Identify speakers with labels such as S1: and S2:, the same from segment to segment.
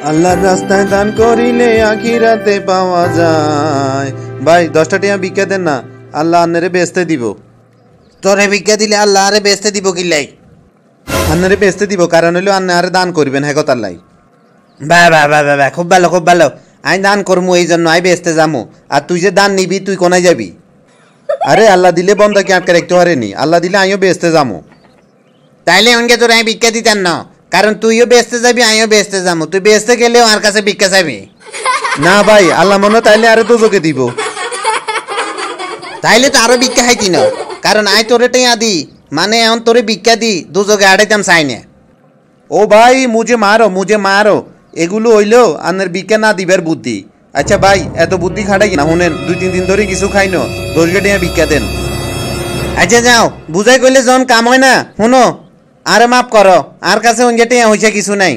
S1: আল্লাহর রাস্তায় দান করিলে আখিরাতে পাওয়া যায়। ভাই 10টা টাকা ভিক্ষা দেন না, আল্লাহ আন্নারে বেচতে দিব।
S2: তোরে ভিক্ষা দিলে আল্লাহ আরে বেচতে দিব কিলাই?
S1: আন্নারে বেচতে দিব, কারণ হইলো আন্নারে দান করবেন হ্যাঁ কথা লাই।
S2: বা বা বা বা বা, খুব ভালো খুব ভালো। আই দান করমু, এই জন্য আই বেচতে যামু। আর তুই যে দান নিবি তুই কোনায় যাবি?
S1: আরে আল্লাহ দিলে বন্দাকে আটকে রাখতে পারেনি, আল্লাহ দিলে আমিও বেচতে যাবো।
S2: তাইলে অনকে তোর আমি ভিক্ষা দিতেন না, কারণ তুইও বেচতে যাবি আমিও বেচতে যাবো। তুই বেচতে গেলেও আর কাছে ভিক্ষা চাবি
S1: না ভাই, আল্লাহ মনে তাইলে আরো দুজকে দিব।
S2: তাইলে তো আরো ভিক্ষা খাইতি না, কারণ আই তোরে টেয়া দি, মানে এখন তোরে ভিক্ষা দি দুজকে আড়াইতাম চাই না।
S1: ও ভাই মুঝে মারো, এগুলো হইলো আন্নের ভিক্ষা না দিবার বুদ্ধি। আচ্ছা ভাই, এত বুদ্ধি খাটাই না, শুনেন 2-3 দিন ধরে কিছু খাই না, 10 টাকা ভিক্ষা দেন।
S2: আচ্ছা যাও, বুঝাই কইলে যখন কাম হয় না, শুনো আরে মাফ করো, আর কাছে অনকে টেয়া হয়েছে কিছু নাই।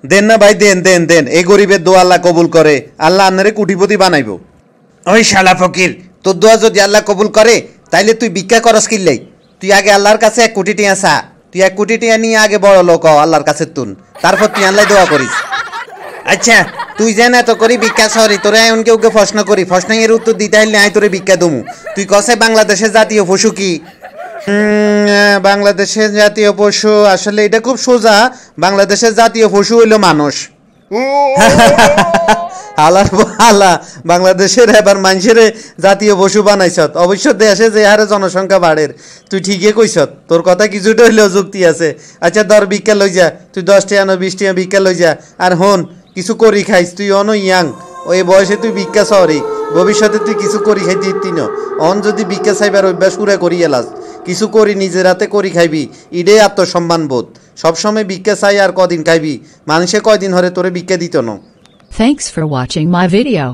S1: দেন না ভাই, দেন দেন দেন, এই গরিবের দোয়া আল্লাহ কবুল করে, আল্লাহ আন্নারে কোটিপতি বানাইবো।
S2: ওই শালা ফকির, তোর দোয়া যদি আল্লাহ কবুল করে তাইলে তুই ভিক্ষা করস কিল্লাই? তুই আগে আল্লাহর কাছে 1 কোটি টিয়া চা, তুই 1 কোটি টিয়া নিয়ে আগে বড় লোক হ আল্লাহর কাছে তুন, তারপর তুই আল্লাহ দোয়া করিস। আচ্ছা তুই যেন এত করি ভিক্ষা সরি, তোরে এমনকে ওকে প্রশ্ন করি, প্রশ্নের উত্তর দিতে হইলে আই তোরে ভিক্ষা দমু। তুই কসে বাংলাদেশের জাতীয় পশু কি?
S1: বাংলাদেশের জাতীয় পশু আসলে এটা খুব সোজা, বাংলাদেশের জাতীয় পশু হইল মানুষ। আলার আলা, বাংলাদেশের এবার মানুষের জাতীয় পশু বানাইছত, অবশ্য দেশে যে হারে জনসংখ্যা বাড়ের। তুই ঠিকই কইছত, তোর কথা কিছুটা হইলেও যুক্তি আছে। আচ্ছা ধর ভিক্ষা লই যা, তুই 10 টাকা না 20 টাকা ভিক্ষা লই যা। আর হন, কিছু করি খাইস, তুই অন ইয়াং, ওই বয়সে তুই ভিক্ষা সরি, ভবিষ্যতে তুই কিছু করি খাইতে ইতি ন। অন যদি ভিক্ষা চাইবার অভ্যাস পুরা করি এলাস, কিছু করি নিজের হাতে করি খাইবি, ইডে আত্মসম্মান বোধ। সবসময় ভিক্ষা চাই আর কদিন খাইবি, মানুষে কয়দিন হরে তোরে ভিক্ষা দিত না।
S3: Thanks for watching my video.